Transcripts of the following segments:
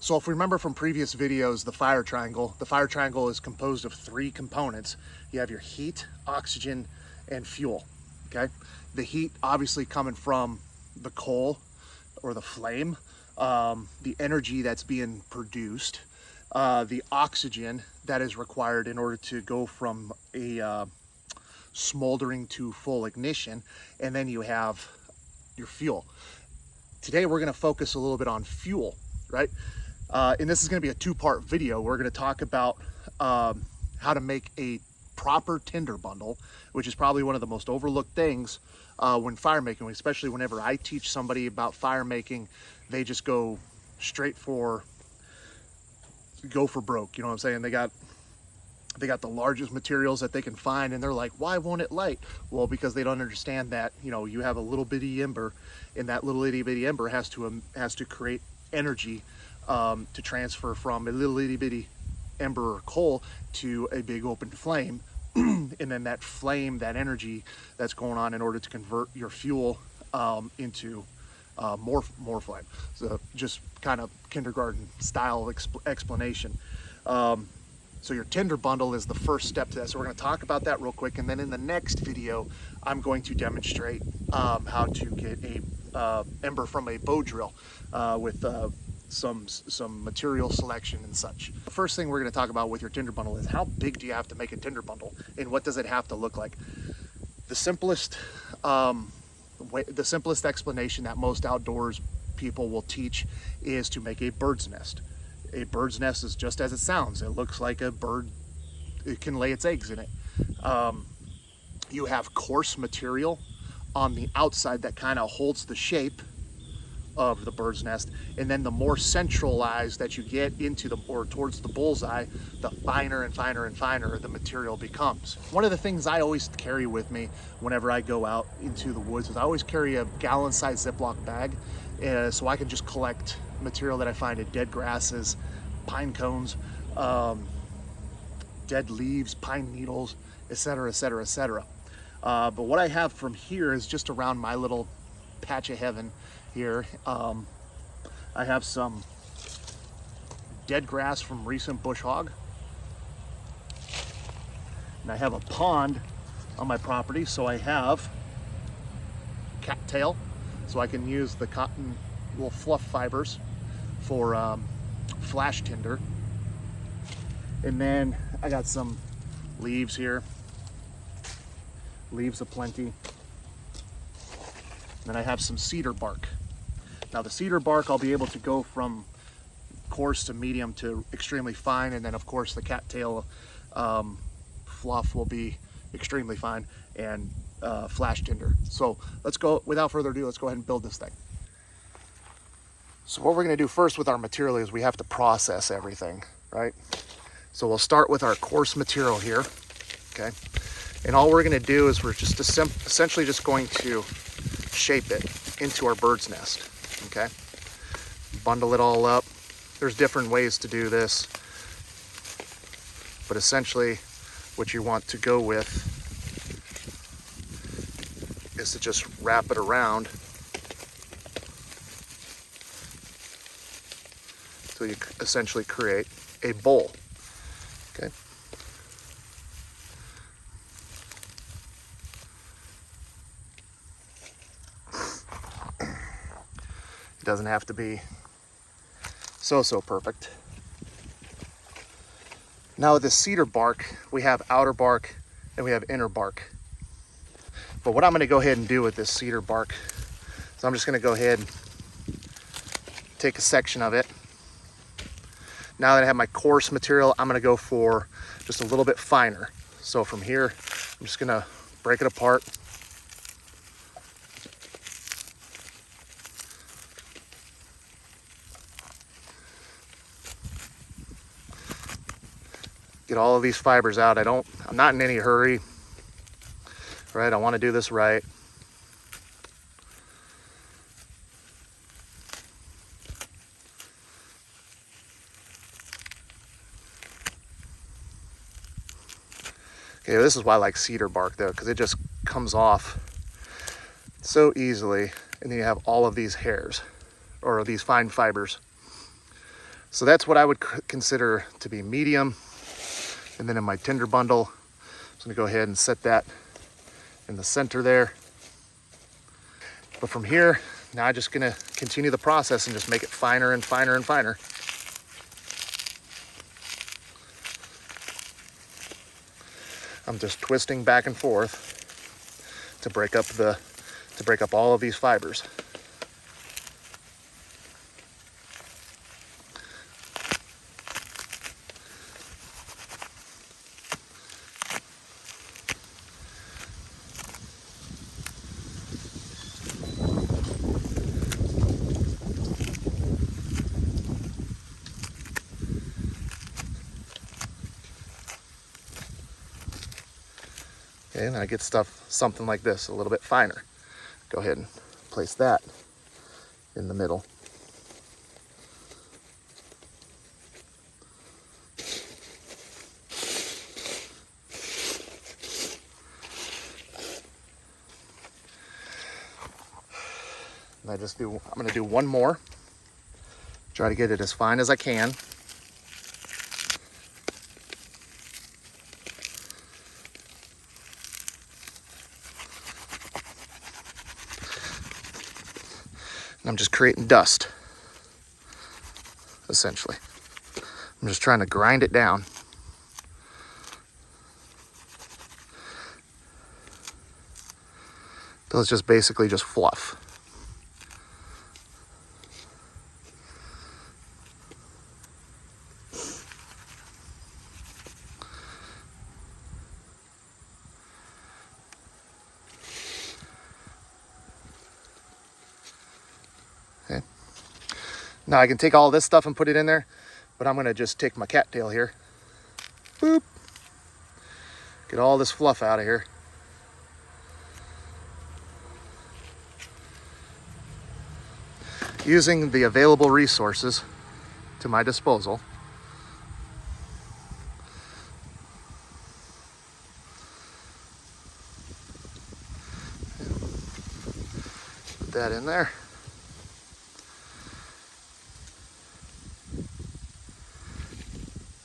So if we remember from previous videos, the fire triangle is composed of 3 components. You have your heat, oxygen, and fuel, okay? The heat obviously coming from the coal or the flame, the energy that's being produced, the oxygen that is required in order to go from a smoldering to full ignition, and then you have your fuel. Today we're going to focus a little bit on fuel, right? And this is going to be a 2-part video. We're going to talk about how to make a proper tinder bundle, which is probably one of the most overlooked things when fire making, especially whenever I teach somebody about fire making. They just go straight for broke, you know what I'm saying? They got the largest materials that they can find, and they're like, why won't it light? Well, because they don't understand that, you know, you have a little bitty ember, and that little itty bitty ember has to create energy to transfer from a little itty bitty ember or coal to a big open flame. And then that flame, that energy that's going on in order to convert your fuel into more flame. So just kind of kindergarten style explanation. So your tinder bundle is the first step to that. So we're going to talk about that real quick, and then in the next video I'm going to demonstrate how to get a ember from a bow drill with some material selection and such. The first thing we're going to talk about with your tinder bundle is how big do you have to make a tinder bundle, and what does it have to look like? The simplest explanation that most outdoors people will teach is to make a bird's nest. A bird's nest is just as it sounds. It looks like a bird. It can lay its eggs in it. You have coarse material on the outside that kind of holds the shape of the bird's nest, and then the more centralized that you get into or towards the bullseye, the finer and finer and finer the material becomes. One of the things I always carry with me whenever I go out into the woods is I always carry a gallon-sized Ziploc bag, so I can just collect material that I find in dead grasses, pine cones, dead leaves, pine needles, etc., etc., etc. But what I have from here is just around my little patch of heaven here. I have some dead grass from recent bush hog, and I have a pond on my property, so I have cattail, so I can use the cotton little fluff fibers for flash tinder. And then I got some leaves here, leaves aplenty. Then I have some cedar bark. Now the cedar bark, I'll be able to go from coarse to medium to extremely fine, and then of course the cattail fluff will be extremely fine and flash tinder. So let's go, without further ado, let's go ahead and build this thing. So what we're going to do first with our material is we have to process everything, right? So we'll start with our coarse material here, okay? And all we're going to do is we're just essentially just going to shape it into our bird's nest, okay? Bundle it all up. There's different ways to do this, but essentially what you want to go with is to just wrap it around so you essentially create a bowl, okay? It doesn't have to be so perfect. Now with this cedar bark, we have outer bark and we have inner bark. But what I'm going to go ahead and do with this cedar bark is I'm just going to go ahead and take a section of it. Now that I have my coarse material, I'm going to go for just a little bit finer. So from here, I'm just going to break it apart. Get all of these fibers out. I'm not in any hurry, right? I want to do this right. Okay, this is why I like cedar bark though, because it just comes off so easily, and then you have all of these hairs or these fine fibers So that's what I would consider to be medium. And then in my Tinder bundle, I'm just gonna go ahead and set that in the center there. But from here, now I'm just gonna continue the process and just make it finer and finer and finer. I'm just twisting back and forth to break up all of these fibers. Okay, and I get something like this, a little bit finer. Go ahead and place that in the middle. And I'm gonna do one more. Try to get it as fine as I can. And I'm just creating dust, essentially. I'm just trying to grind it down. So it's just basically just fluff. Okay. Now I can take all this stuff and put it in there, but I'm gonna just take my cattail here. Boop. Get all this fluff out of here. Using the available resources to my disposal. Put that in there.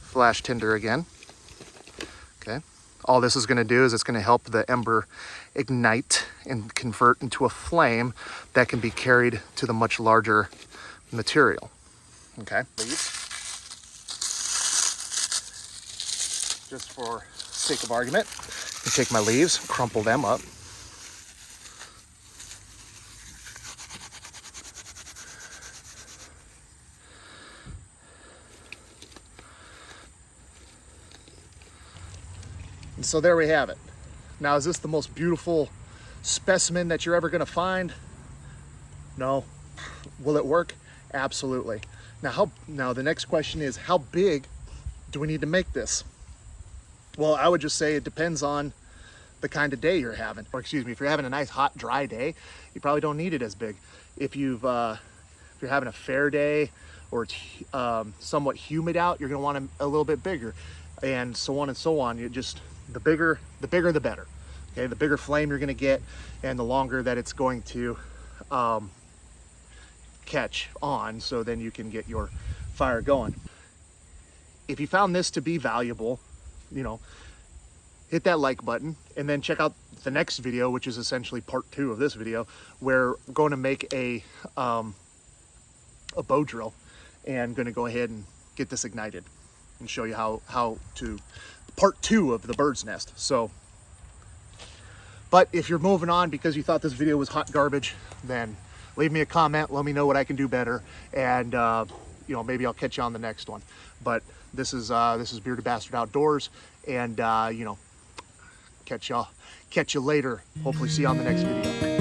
Flash tinder again. Okay. All this is going to do is it's going to help the ember ignite and convert into a flame that can be carried to the much larger material. Okay. Just for sake of argument, I take my leaves, crumple them up. And so there we have it. Now, is this the most beautiful specimen that you're ever going to find? No. Will it work? Absolutely. Now the next question is, how big do we need to make this? Well, I would just say it depends on the kind of day you're having. Or excuse me, if you're having a nice hot dry day, you probably don't need it as big. If you're having a fair day or it's somewhat humid out, you're going to want it a little bit bigger, and so on and so on. The bigger the better. Okay, the bigger flame you're going to get, and the longer that it's going to catch on, so then you can get your fire going. If you found this to be valuable, hit that like button, and then check out the next video, which is essentially part 2 of this video, where we're going to make a bow drill, and going to go ahead and get this ignited and show you how to part 2 of the bird's nest. So, but if you're moving on because you thought this video was hot garbage, then leave me a comment, let me know what I can do better, and maybe I'll catch you on the next one. But this is Bearded Bastard Outdoors, and catch you later. Hopefully see you on the next video.